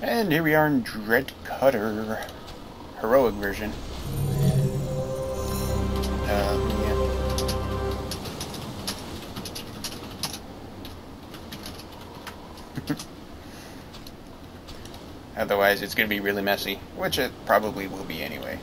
And here we are in Dreadcutter, heroic version. Yeah. Otherwise, it's going to be really messy, which it probably will be anyway.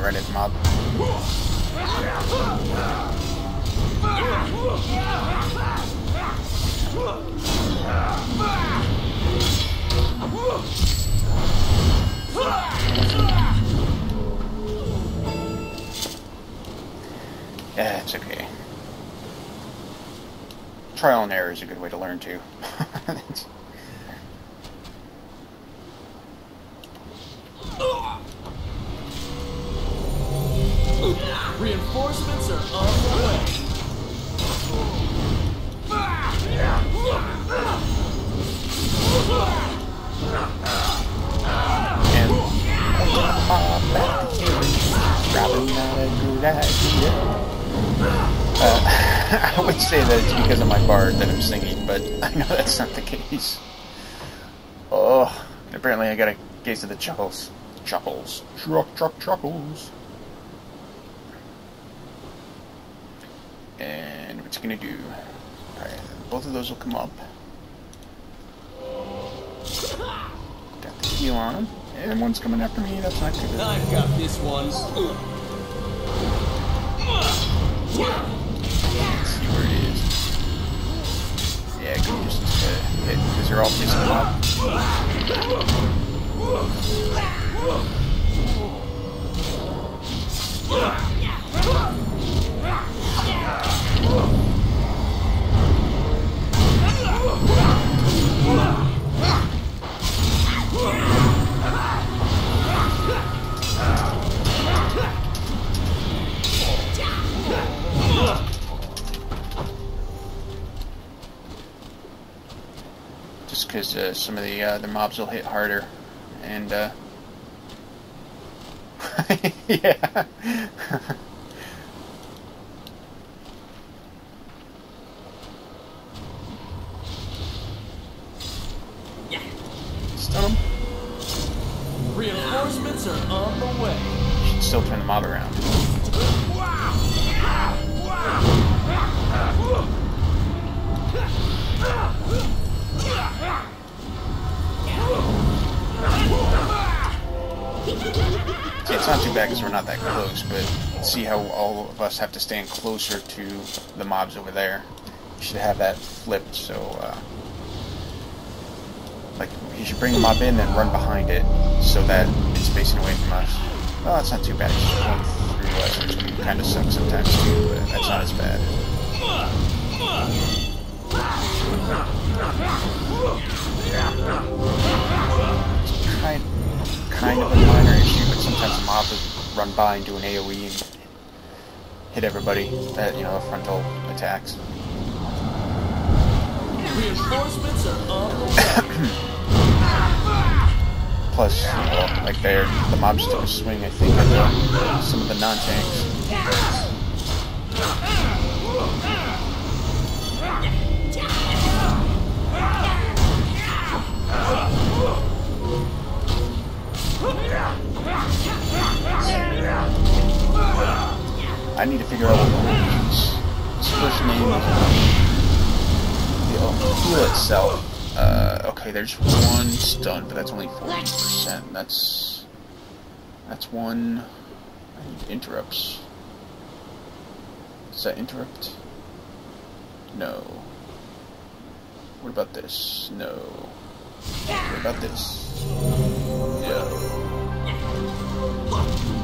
Right at the mob. Yeah, it's okay. Trial and error is a good way to learn too. Reinforcements are on the way. And probably not a good idea. I would say that it's because of my bard that I'm singing, but I know that's not the case. Oh, apparently I got a case of the chuckles. Chuckles. Chuckles. And what's it gonna do? Alright, both of those will come up. Got the heal on him. And one's coming after me, that's not good. I've got this one. Let's see where it is. Yeah, good distance to hit, because they're all facing them up. Just because some of the mobs will hit harder, and yeah. Stun him. Reinforcements are on the way. Should still turn the mob around. See, it's not too bad because we're not that close, but see how all of us have to stand closer to the mobs over there. You should have that flipped, so like you should bring the mob in and run behind it so that it's facing away from us. Well, that's not too bad. It's just going through us, which can kind of suck sometimes too, but that's not as bad. Kind of a minor issue, but sometimes the mob will run by and do an AoE and hit everybody at, you know, frontal attacks. Reinforcements are on the way. Plus, like the mobs took a swing, I think, at some of the non-tanks. I need to figure out what his first name is. The heal itself. Okay, there's one stun, but that's only 40%. That's one. I need interrupts. Does that interrupt? No. What about this? No. What about this? No.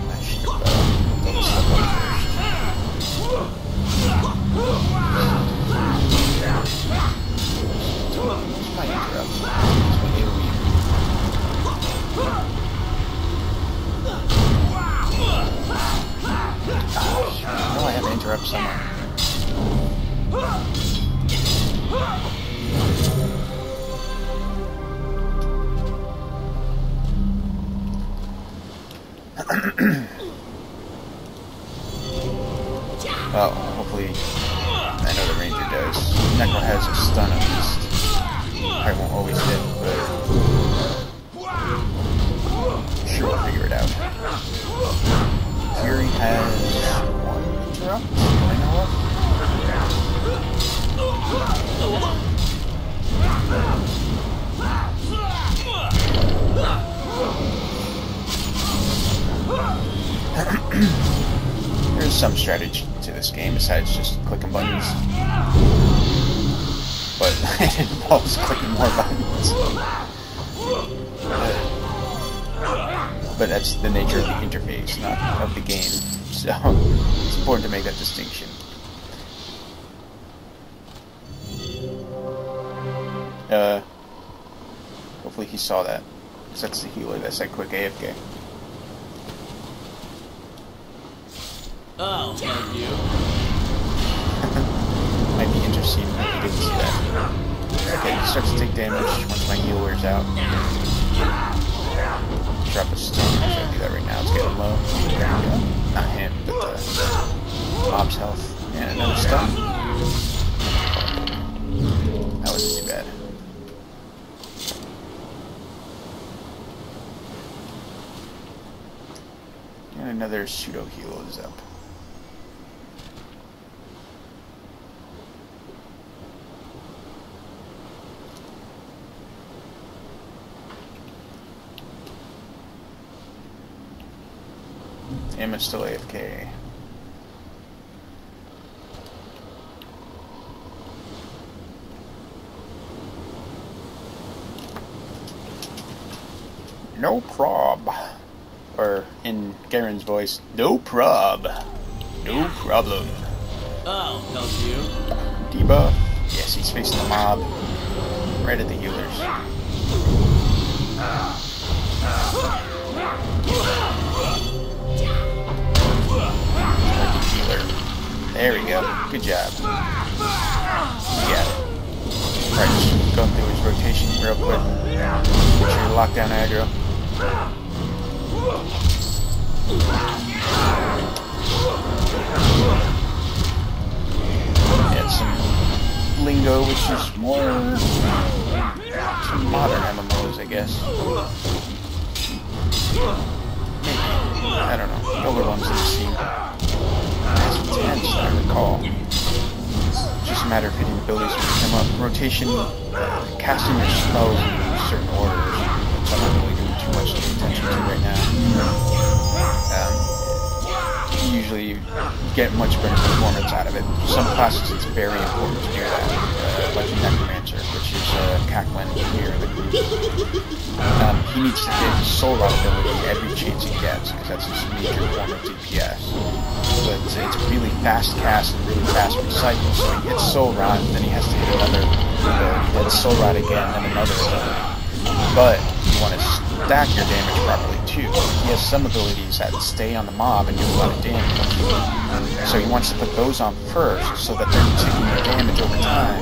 I should have done this stuff up first. My interrupt. It's my AoE. are up somewhere. Well, hopefully, I know the Ranger does. Necro has a stun at least. I won't always hit, but sure we'll figure it out. Fury has one interrupt, I know of. There's some strategy to this game besides just clicking buttons. But it involves clicking more buttons. But that's the nature of the interface, not of the game. So it's important to make that distinction. Hopefully he saw that. Because that's the healer that said quick AFK. I'll help you. Might be interesting if you didn't see that. Okay, he starts to take damage once my heal wears out. Drop a stun, so I do that right now. It's getting low. There we go. Not him, but the mob's health. And another stun. That wasn't too bad. And another pseudo heal is up. Emma's still AFK. No prob. Or in Garen's voice, no prob. No problem. I'll help you. Debuff. Yes, he's facing the mob. Right at the healers. Healer. There we go. Good job. Yeah. Alright, just going through his rotation real quick. Make sure you lock down aggro. Get some lingo, which is more some modern MMOs, I guess. Maybe. I don't know. The older ones I've seen. As intense, I recall. It's just a matter of hitting abilities when they come up. Rotation, casting your spells in certain orders, which I'm not really doing too much to pay attention to right now. Usually you get much better performance out of it. Some classes it's very important to do that, like the Necromancer, which is Cacklin here in the group. He needs to hit his Soul Rot ability every chance he gets, because that's his major form of DPS. So it's a really fast cast and really fast recycle, so he hits Soul Rot, then he has to hit another ability, then Soul Rot again, then another ability. But you want to stack your damage properly too. He has some abilities that stay on the mob and do a lot of damage. So he wants to put those on first, so that they're taking their damage over time,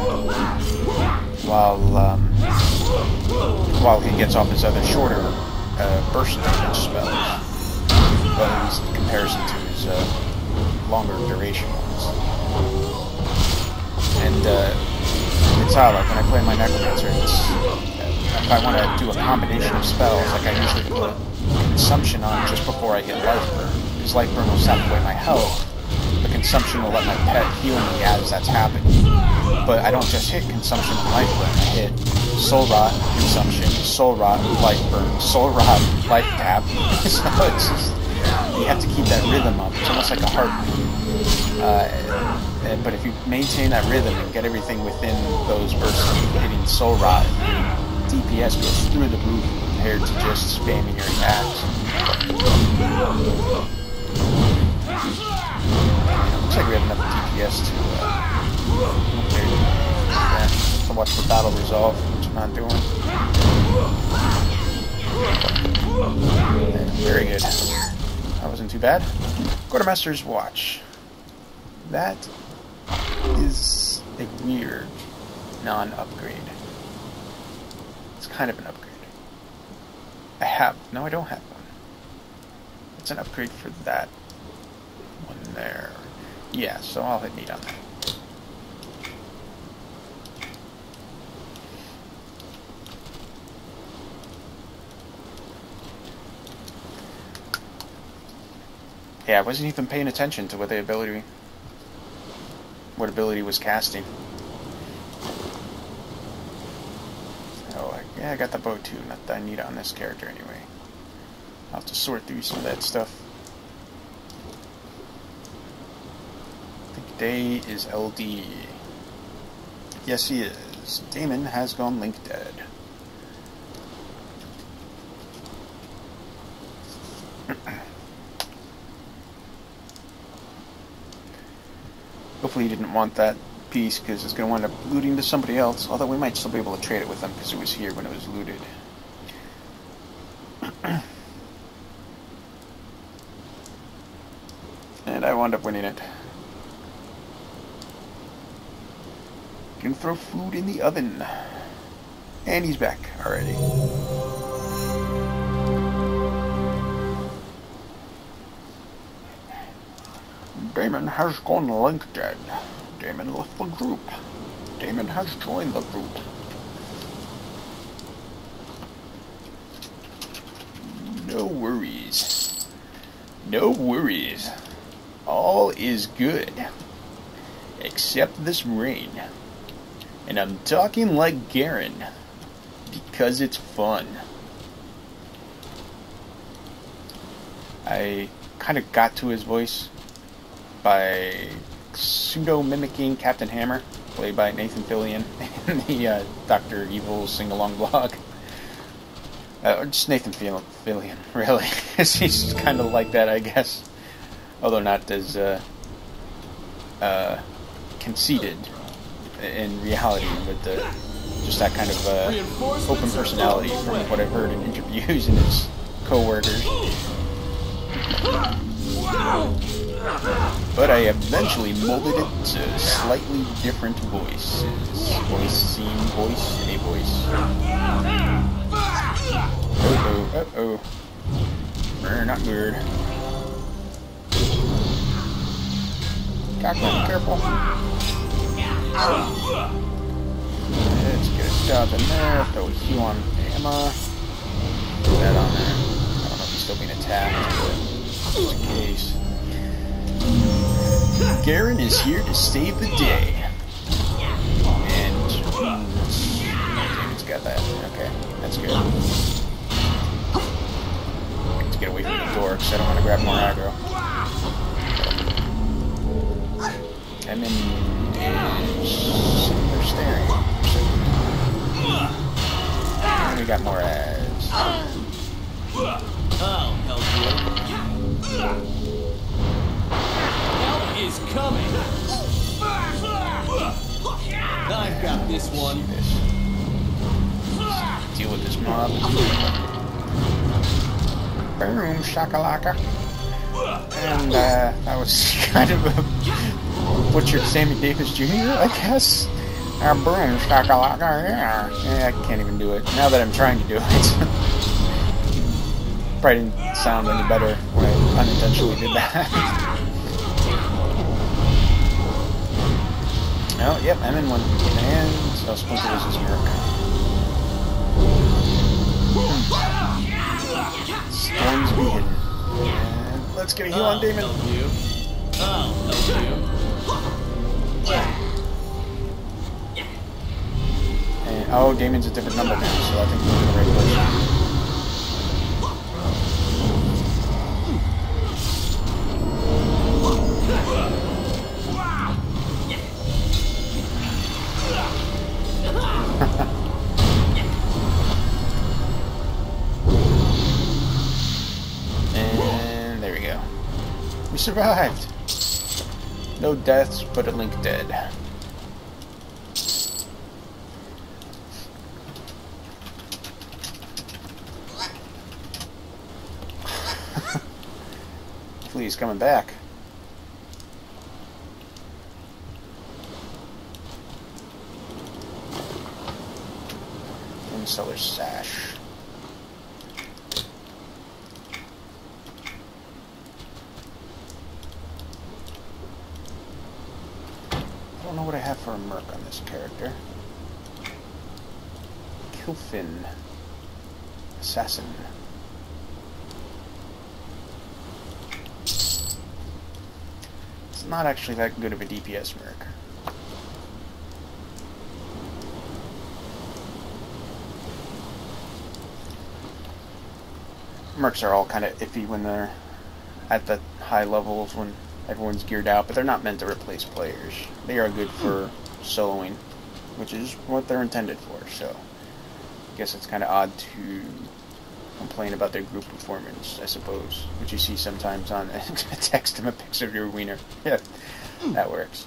while he gets off his other shorter burst damage spells. Well, at least in comparison to his longer duration ones. And it's how, like when I play my Necromancer, if I want to do a combination of spells, like I usually put Consumption on just before I hit Life Burn, because Life Burn will sap away my health. The Consumption will let my pet heal me as that's happening. But I don't just hit Consumption and Life Burn, I hit Soul Rot, Consumption, Soul Rot, Life Burn, Soul Rot, Life Tap. So it's just, you have to keep that rhythm up. It's almost like a heartbeat. But if you maintain that rhythm and get everything within those bursts of hitting Soul Rot, DPS goes through the roof compared to just spamming your attacks. Looks like we have enough DPS to watch the battle resolve, which I'm not doing. Very good. That wasn't too bad. Quartermaster's Watch. That is a weird non-upgrade. It's kind of an upgrade. No, I don't have one. It's an upgrade for that one there. Yeah, so I'll hit meat on that. Yeah, I wasn't even paying attention to what ability was casting. Oh, yeah, I got the bow too. Not that I need it on this character anyway. I'll have to sort through some of that stuff. I think Day is LD. Yes, he is. Damon has gone Link dead. Hopefully he didn't want that piece, because it's going to wind up looting to somebody else. Although we might still be able to trade it with them, because it was here when it was looted. And I wound up winning it. Can throw food in the oven. And he's back already. Damon has gone Link dead. Damon left the group. Damon has joined the group. No worries. No worries. All is good. Except this rain. And I'm talking like Garen. Because it's fun. I kind of got to his voice by pseudo-mimicking Captain Hammer, played by Nathan Fillion, in the Dr. Evil sing-along blog. Just Nathan Fillion, really. He's kind of like that, I guess. Although not as conceited in reality, but just that kind of open personality from what I've heard in interviews and his co-workers. But I eventually molded it to slightly different voices. Voice, scene, voice, a voice. Uh-oh, uh-oh. Not good. Cockman, careful. Let's get a dub in there. Throw a Q on Emma. Put that on there. I don't know if he's still being attacked, but just in case. Garen is here to save the day. And Damon's got that. Okay, that's good. Let's get away from the door because I don't want to grab more aggro. And then they're staring. And we got more ads. Oh, hell yeah. Is coming. I've got this one. Deal with this mob. Boom, shakalaka. And that was kind of a butchered Sammy Davis Jr., I guess. Boom, shakalaka. Yeah, I can't even do it. Now that I'm trying to do it. Probably didn't sound any better when I unintentionally did that. Oh, yep, I'm in one. And Splinter was his mark. Storms be hidden. And let's get a heal on Damon. And, oh, Damon's a different number now, so I think we're in the right place. And there we go. We survived. No deaths, but a Link dead. Hopefully he's coming back. Seller's Sash. I don't know what I have for a merc on this character. Kilfin. Assassin. It's not actually that good of a DPS merc. Mercs are all kind of iffy when they're at the high levels, when everyone's geared out, but they're not meant to replace players. They are good for soloing, which is what they're intended for, so I guess it's kind of odd to complain about their group performance, I suppose, which you see sometimes on text them a picture of your wiener. Yeah, that works.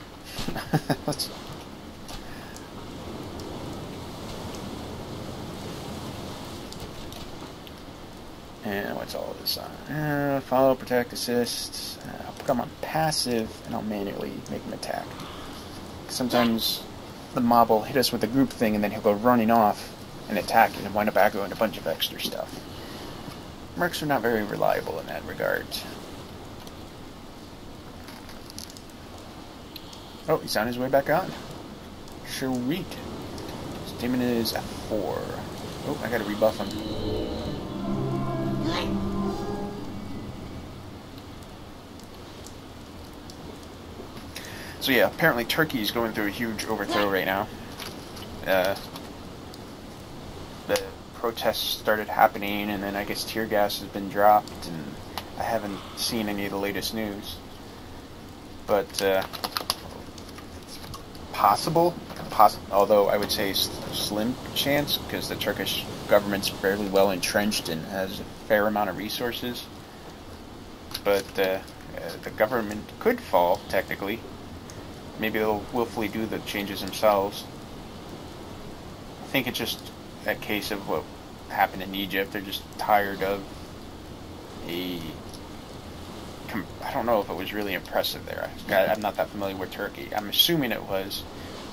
And what's all of this on? Follow, protect, assist. I'll put them on passive, and I'll manually make them attack. Sometimes the mob will hit us with a group thing, and then he'll go running off and attack, and wind up aggroing a bunch of extra stuff. Mercs are not very reliable in that regard. Oh, he's on his way back on. Sweet. His demon is at 4. Oh, I gotta rebuff him. So yeah, apparently Turkey's going through a huge overthrow right now. The protests started happening, and then I guess tear gas has been dropped, and I haven't seen any of the latest news. But it's possible, although I would say slim chance, because the Turkish government's fairly well entrenched and has a fair amount of resources. But the government could fall, technically. Maybe they'll willfully do the changes themselves. I think it's just a case of what happened in Egypt. They're just tired of I don't know if it was really impressive there. I'm not that familiar with Turkey. I'm assuming it was,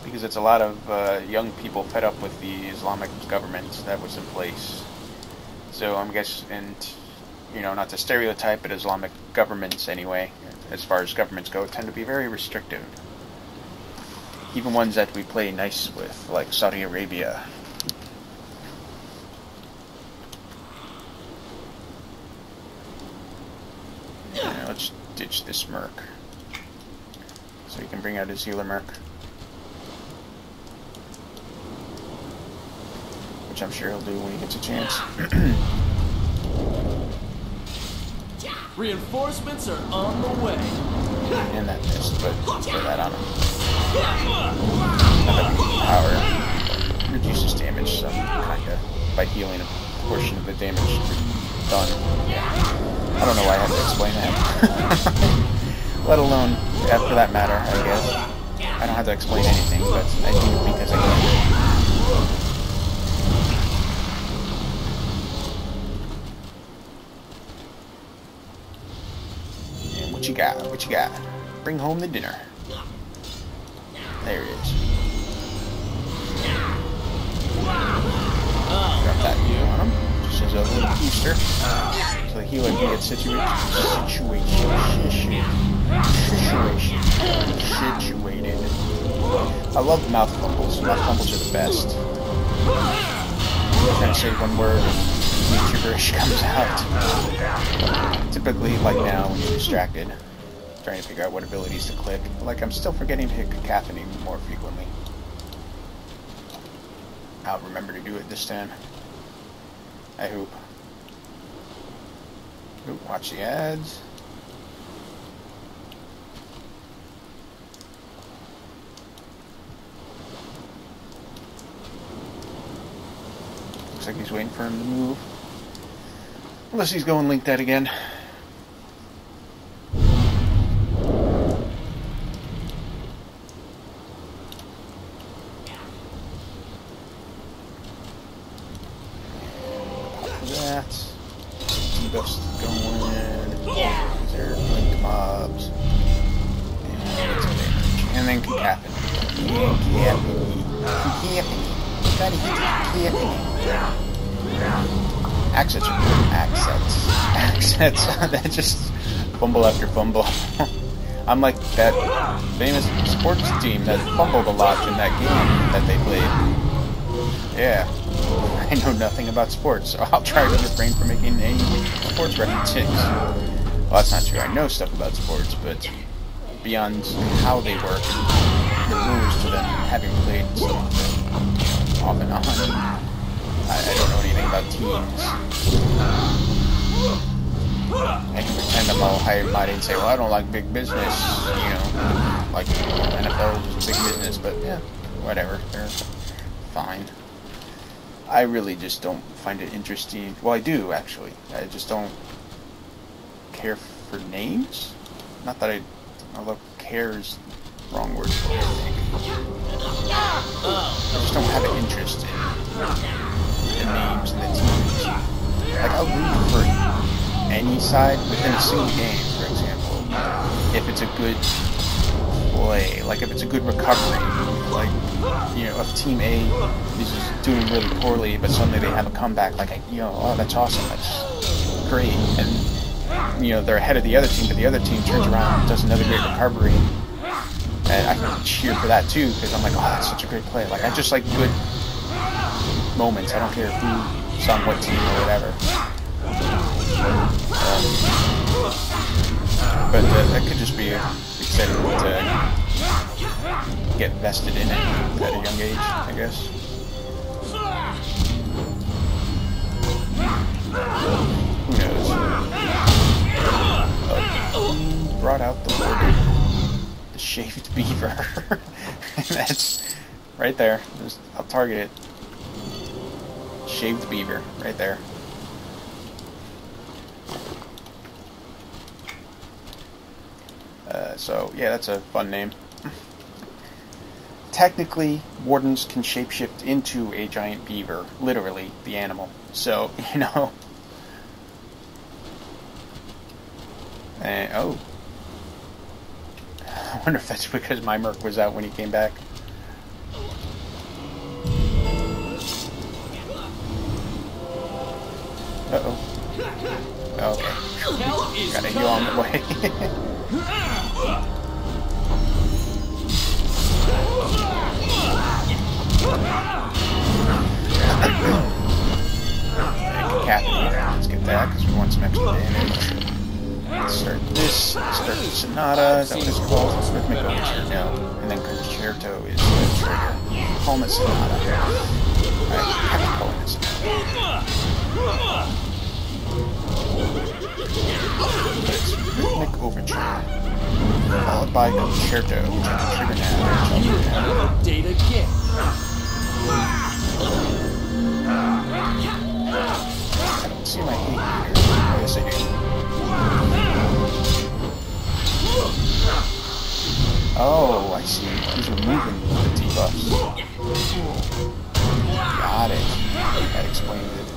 because it's a lot of young people fed up with the Islamic government that was in place. So I'm guessing, and you know, not to stereotype, but Islamic governments anyway, as far as governments go, tend to be very restrictive. Even ones that we play nice with, like Saudi Arabia. Yeah, let's ditch this merc, so he can bring out his healer merc, which I'm sure he'll do when he gets a chance. Reinforcements are on the way. And that missed, but let's throw that on him. Power reduces damage some kinda by healing a portion of the damage done. I don't know why I have to explain that. Let alone, for that matter, I guess. I don't have to explain anything, but I do because I can. And what you got? What you got? Bring home the dinner. There it is. Drop that heal on him, just as a little booster, so the healer can get situated. I love mouth fumbles. Mouth fumbles are the best. I'm trying to say one word and gibberish comes out. Typically, like now, when you're distracted, trying to figure out what abilities to click. Like, I'm still forgetting to hit cacophony more frequently. I'll remember to do it this time. I hope. Ooh, watch the ads. Looks like he's waiting for him to move. Unless he's going link that again. Debuffs going. These are linked mobs. And it's damage. And then cacophony. Cacophony. Daddy, can't. Accents are good. Accents. That just fumble after fumble. I'm like that famous sports team that fumbled a lot in that game that they played. Yeah. I know nothing about sports, so I'll try to refrain from making any sports references. Well, that's not true. I know stuff about sports, but beyond how they work, the rules to them, having played some of them, off and on, I don't know anything about teams. I can pretend I'm all high-minded and say, well, I don't like big business, you know, like NFL is big business, but yeah, whatever, they're fine. I really just don't find it interesting. Well, I do, actually. I just don't care for names. Not that although care is the wrong word for it, I think. I just don't have an interest in the names and the teams. Like, I'll root for any side within a single game, for example. If it's a good play, like if it's a good recovery, like, you know, if Team A is just doing really poorly, but suddenly they have a comeback, like, you know, oh, that's awesome, that's great, and, you know, they're ahead of the other team, but the other team turns around and does another great recovery, and I can cheer for that too, because I'm like, oh, that's such a great play. Like, I just like good moments. I don't care who's on what team or whatever. But that could just be exciting to get vested in it at a young age, I guess. Who knows? Brought out the Lord, the shaved beaver. That's right there. I'll target it. Shaved beaver, right there. So, yeah, that's a fun name. Technically, wardens can shapeshift into a giant beaver, literally, the animal. So, you know. And, oh. I wonder if that's because my Merc was out when he came back. Uh-oh. Okay. Gotta heal on the way. Let's get that, because we want some extra damage. Let's start this. Start the Sonata. Is that what it's called? Rhythmic Overture. No. And then Concerto is the trigger. Calm it Sonata. Alright, I have to call it Sonata. But it's Rhythmic Overture. Followed by Concerto, which I can trigger now. Data kit. I don't see my hate here. Oh, yes, I do. Oh, I see. He's removing the debuffs. Got it. That explains it.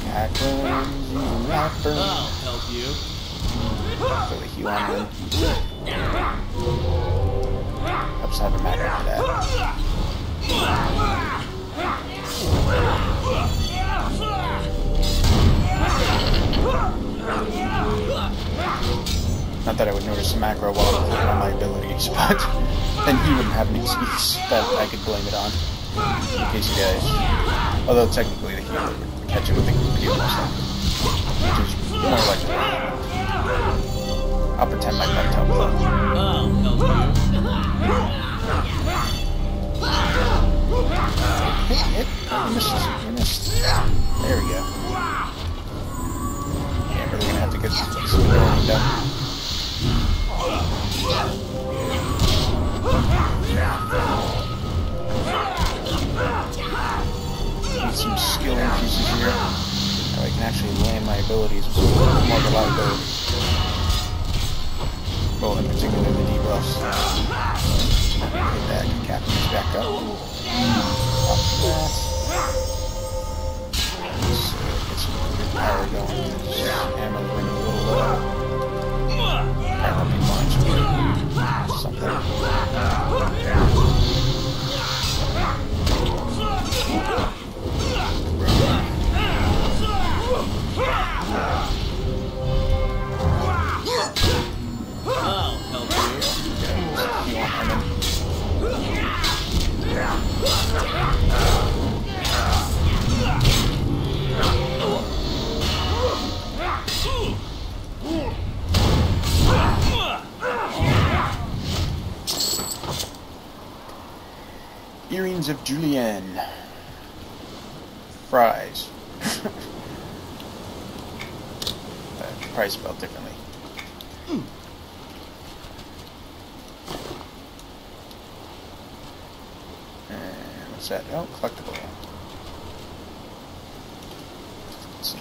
Cackles, rapper. I'll help you. Throw the heal on him. Helps have a matter for that. Not that I would notice a macro while I'm clicking on my abilities, but then he wouldn't have an excuse that I could blame it on, in case he does. Although technically the healer would catch it with a heal or something, which is more likely. I'll pretend my pet help though. I'll help you. Hit. You missed. There we go. Yeah, we're gonna have to get some healing done. Need some skill increases here, so I can actually land my abilities with more reliability. Well, in particular, the debuffs. Hit that, Captain's back up. Pop that. Let's get some good power going. Ammo's running a little low. That'll be fine. Something. Remains of Julian. Fries. Probably spelled differently. And what's that? Oh, collectible. Let's see.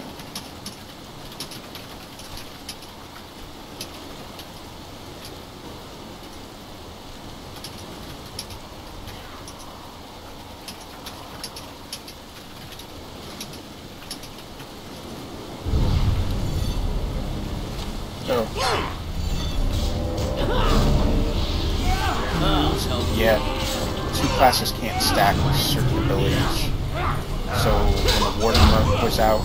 Yeah, two classes can't stack with certain abilities. So when the Warden Mark was out,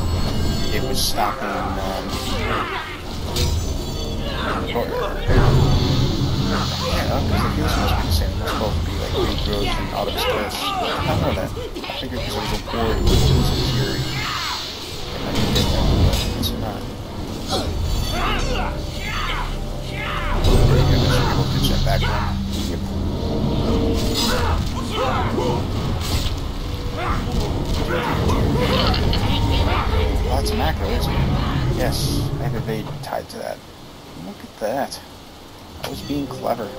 it was stopping yeah, because the heals must be the same. They're supposed to be like Big Growth and Autumn Stress. I don't know that. I figured because it was a war, it was losing Fury. And then you did that, but it's not. There you go, so we'll pitch that back one. Yep. Lots of macro, isn't it? Yes, I have evade tied to that. Look at that. I was being clever.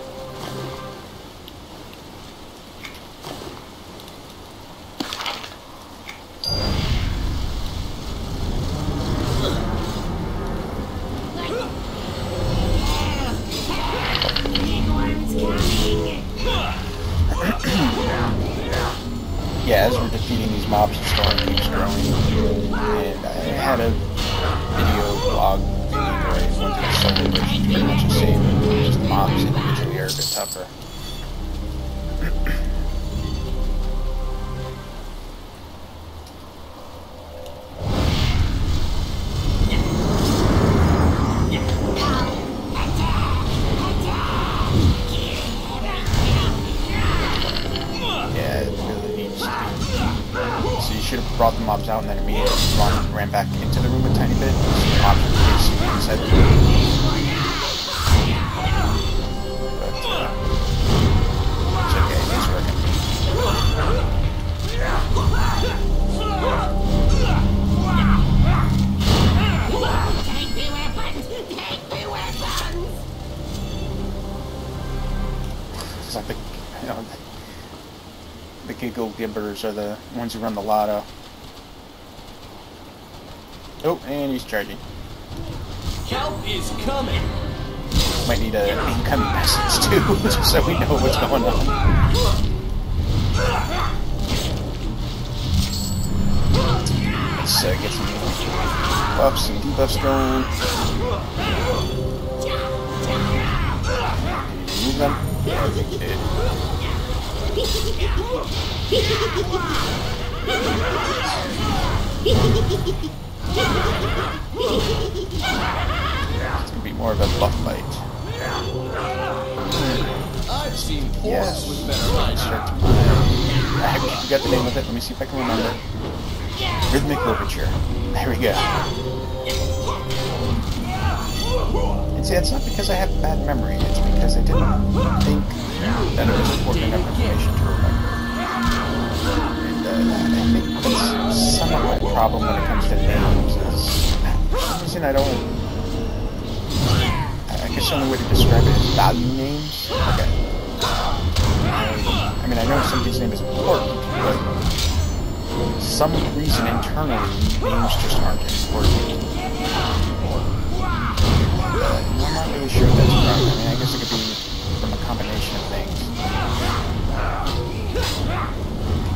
Yeah, as we're defeating these mobs, the storm keeps growing, and I had a video blog thing where I went to the solo version, pretty much the same, just the mobs individually are a bit tougher. Should have brought the mobs out and then immediately ran back into the room a tiny bit. The mobs were basically inside the room. But, it's okay, it's working. Take the weapons! Take the weapons! It's like the, you know, the giggle gibbers are the ones who run the lotto. Oh, and he's charging. Help is coming. Might need an incoming message too, so we know what's going on. Let's get some buffs and debuffs going. Can you remove them? Yeah, we did. It's gonna be more of a buff fight. I've seen horse with better lights. I forgot the name of it. Let me see if I can remember. Rhythmic Overture. There we go. And see, it's not because I have bad memory. It's because I didn't think that it was important enough information to remember. And I think that's somewhat my problem when it comes to names. Is for some reason I don't. I guess the only way to describe it is value names. Okay. I mean, I know somebody's name is important, but for some reason internally, names just aren't important. I'm not really sure if that's right. I mean, I guess it could be from a combination of things.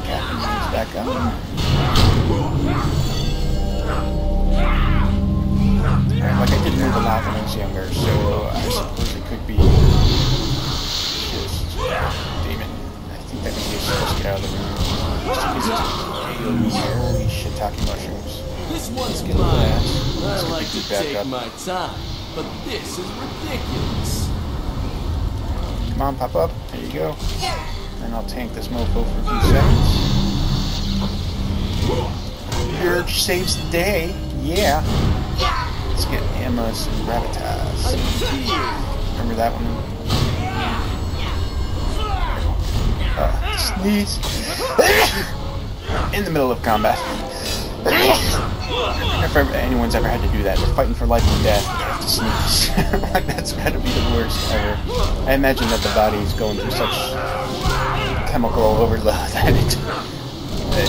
Captain's back up. Alright, like I did move a lot when I was younger, so I suppose it could be just demon. I think that means he's supposed to get out of the room. Holy shit, talking mushrooms. This one's mine. I like to take my time, but this is ridiculous. Come on, pop up. There you go. And I'll tank this mofo for a few seconds. Purge saves the day. Yeah. Let's get Amos and Gravitas. Remember that one? Sneeze. In the middle of combat. If anyone's ever had to do that, they're fighting for life and death, they have to sneeze. Like, that's gotta be the worst ever. I imagine that the body is going through such chemical overload that it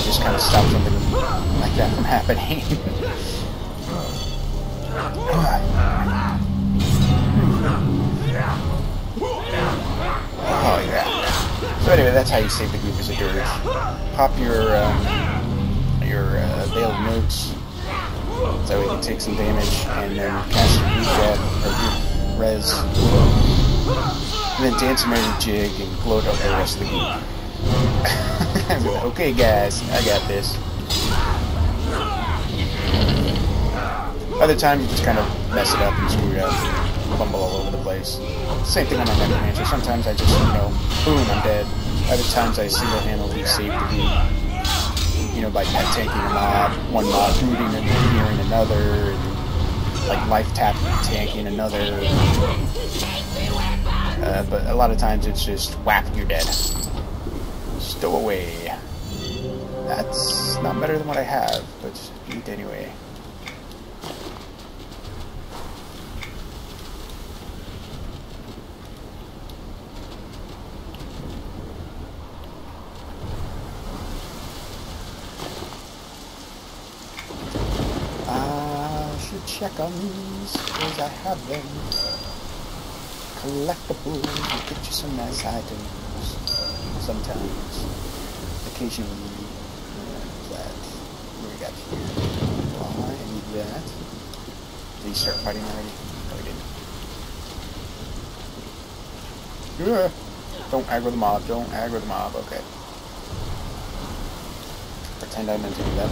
just kind of stops something like that from happening. Oh yeah. So anyway, that's how you save the group as a dirge. Pop your Veil of Notes, so we can take some damage, and then cast your reset, or your res, and then dance a merry jig and gloat over the rest of the group. Okay guys, I got this. Other times you just kind of mess it up and screw it up and fumble all over the place. Same thing on my Necromancer. Sometimes I just, boom, I'm dead. Other times I single-handedly save the group. By tanking a mob, one mob rooting and healing another, and like life tap tanking another. But a lot of times it's just whap, you're dead. Stow away. That's not better than what I have, but eat anyway. Check on these, because I have them. Collectibles will get you some nice items. Sometimes. Occasionally. That. What do we got here? I need that. Did he start fighting already? No, he didn't. Don't aggro the mob. Don't aggro the mob. Okay. Pretend I meant to do that.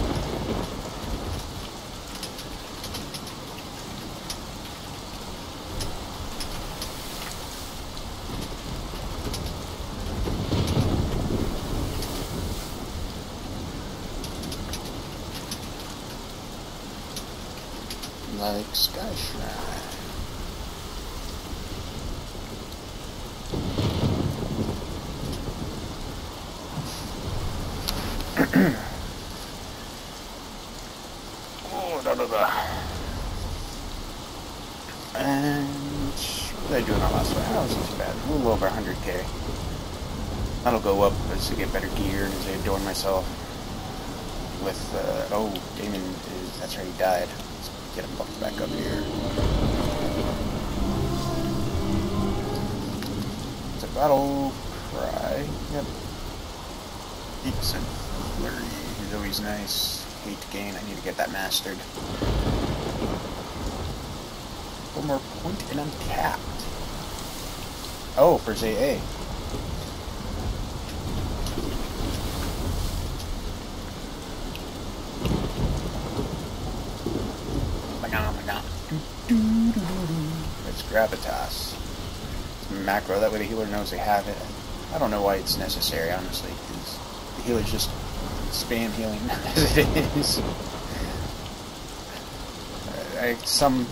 Like Sky Shrine. Oh, da da da. And what did I do in our last one? That wasn't too bad. A little over 100k. That'll go up as I get better gear and as I adorn myself with, oh, Damon is, that's right, he died. Get him buffed back up here. It's a battle cry. Yep. 8% flurry is always nice. Hate to gain. I need to get that mastered. One more point and I'm capped. Oh, for ZA. It's gravitas. It's macro, that way the healer knows they have it. I don't know why it's necessary, honestly, because the healer's just spam healing as it is. Some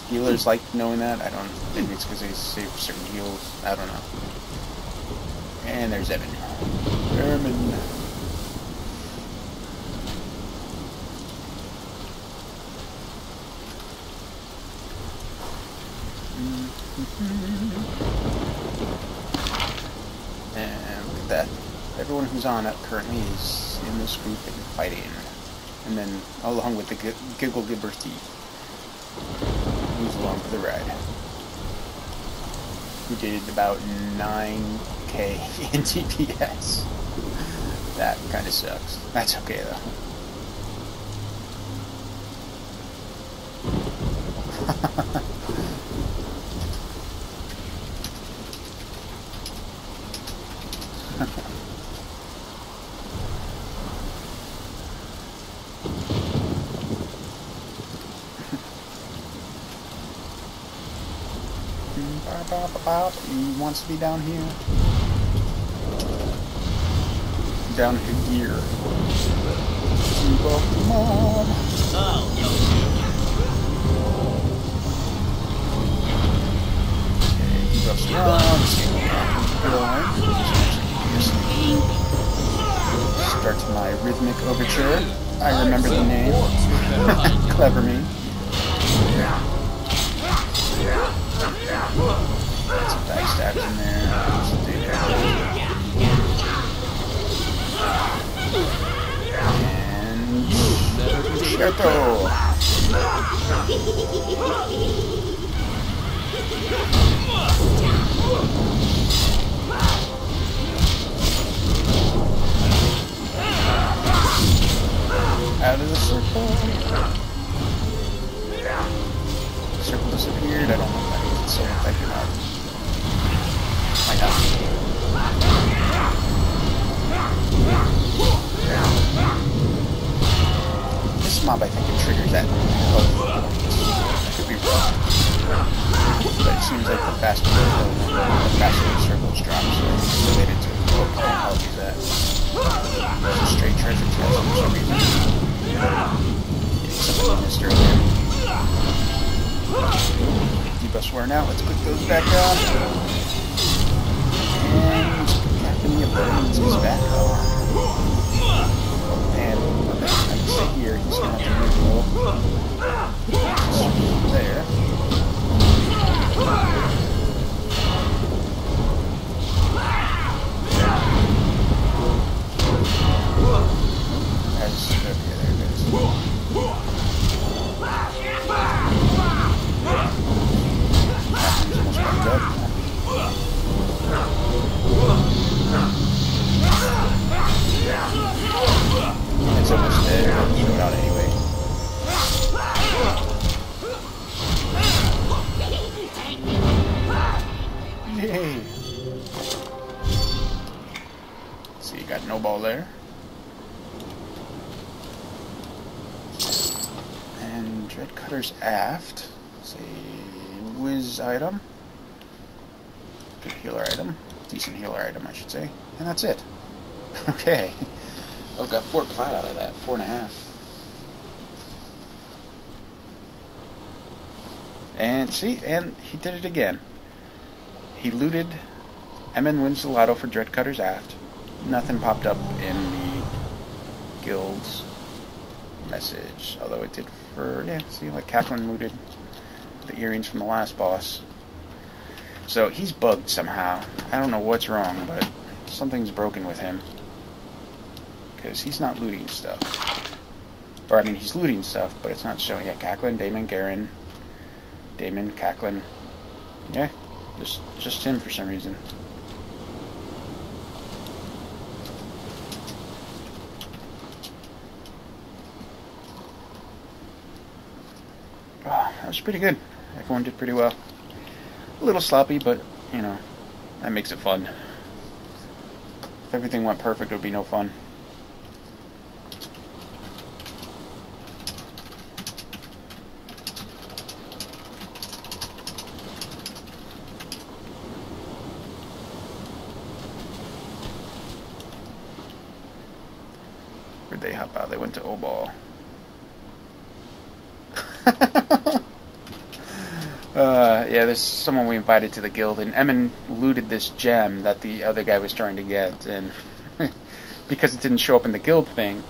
healers like knowing that. I don't know. Maybe it's because they save certain heals. I don't know. And there's Evan. Ermin. And look at that. Everyone who's on it currently is in this group and fighting. And then along with the Giggle Gibber Thief, who's along for the ride. Who did about 9k in DPS. That kind of sucks. That's okay though. He wants to be down here. Down here. Keep up the mob. Okay, keep up strong. I remember the name. Clever me. Some backstabs in there. And Shirto. Out of the circle. The circle disappeared. I don't know if that means it's so effective or not. Might not. This mob, I think it triggers that health. I could be wrong. But it seems like the faster the circles drop, so it's related to what kind of health he's at. There's a straight treasure chest for some reason. Something I missed earlier. Debuffs wearing out. Let's click those back on. And Captain the abilities is back on. And I can see here, he's going to have to move there. It's almost dead. I'll shoot it out anyway. Yay! So you got no ball there. And Dreadcutter's aft. It's a whiz item. Good healer item. Decent healer item, I should say. And that's it. Okay. I've got 4 plat out of that. 4.5. And see, and he did it again. He looted MN wins the lotto for Dreadcutter's aft. Nothing popped up in the guild's message. Although it did for, yeah, see, like Catelyn looted the earrings from the last boss. So he's bugged somehow. I don't know what's wrong, but something's broken with him. Because he's not looting stuff. Or, I mean, he's looting stuff, but it's not showing. Yeah, Catelyn, Daemon, Garen, Daemon, Catelyn. Yeah, just him for some reason. Oh, that was pretty good. Everyone did pretty well. A little sloppy, but, you know, that makes it fun. If everything went perfect, it would be no fun. Where'd they hop out? They went to Obal. Yeah, there's someone we invited to the guild, and Emin looted this gem that the other guy was trying to get, and because it didn't show up in the guild thing,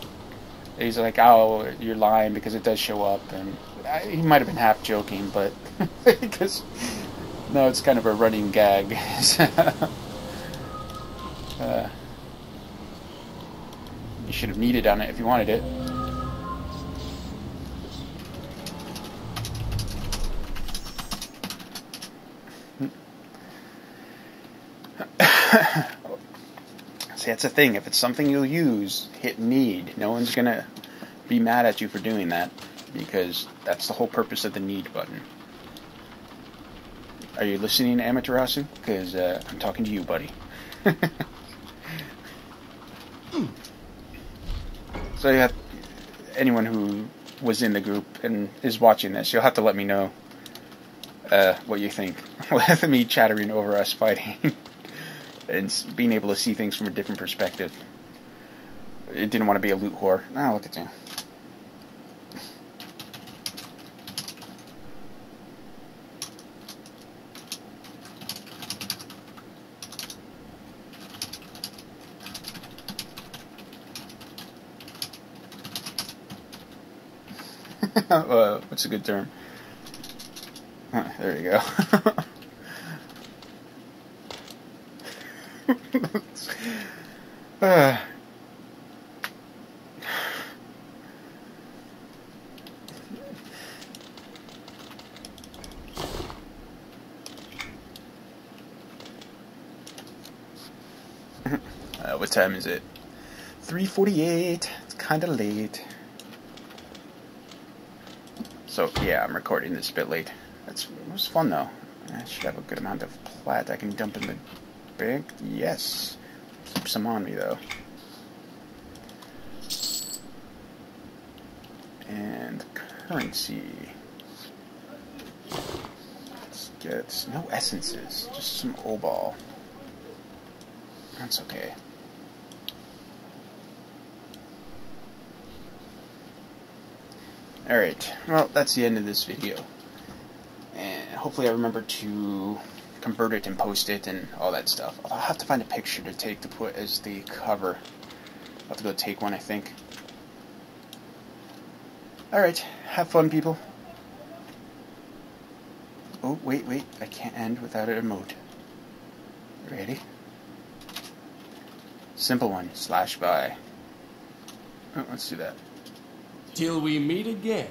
he's like, oh, you're lying because it does show up, and he might have been half joking, but because, no, it's kind of a running gag. You should have needed on it if you wanted it. See, that's the thing. If it's something you'll use, hit need. No one's gonna be mad at you for doing that, because that's the whole purpose of the need button. Are you listening, Amaterasu? Because I'm talking to you, buddy. So you have anyone who was in the group and is watching this, you'll have to let me know what you think. With me chattering over us fighting and being able to see things from a different perspective. It didn't want to be a loot whore. Ah, look at you. What's a good term? There you go. What time is it? 3:48. It's kind of late. So yeah, I'm recording this a bit late. It was fun though. I should have a good amount of plat I can dump in the bank. Yes. Keep some on me though. And currency. Let's get no essences, just some obol. That's okay. Alright, well, that's the end of this video. And hopefully I remember to convert it and post it and all that stuff. I'll have to find a picture to take to put as the cover. I'll have to go take one, I think. Alright, have fun, people. Oh, wait, I can't end without an emote. Ready? Simple one, /buy. Oh, let's do that. Till we meet again.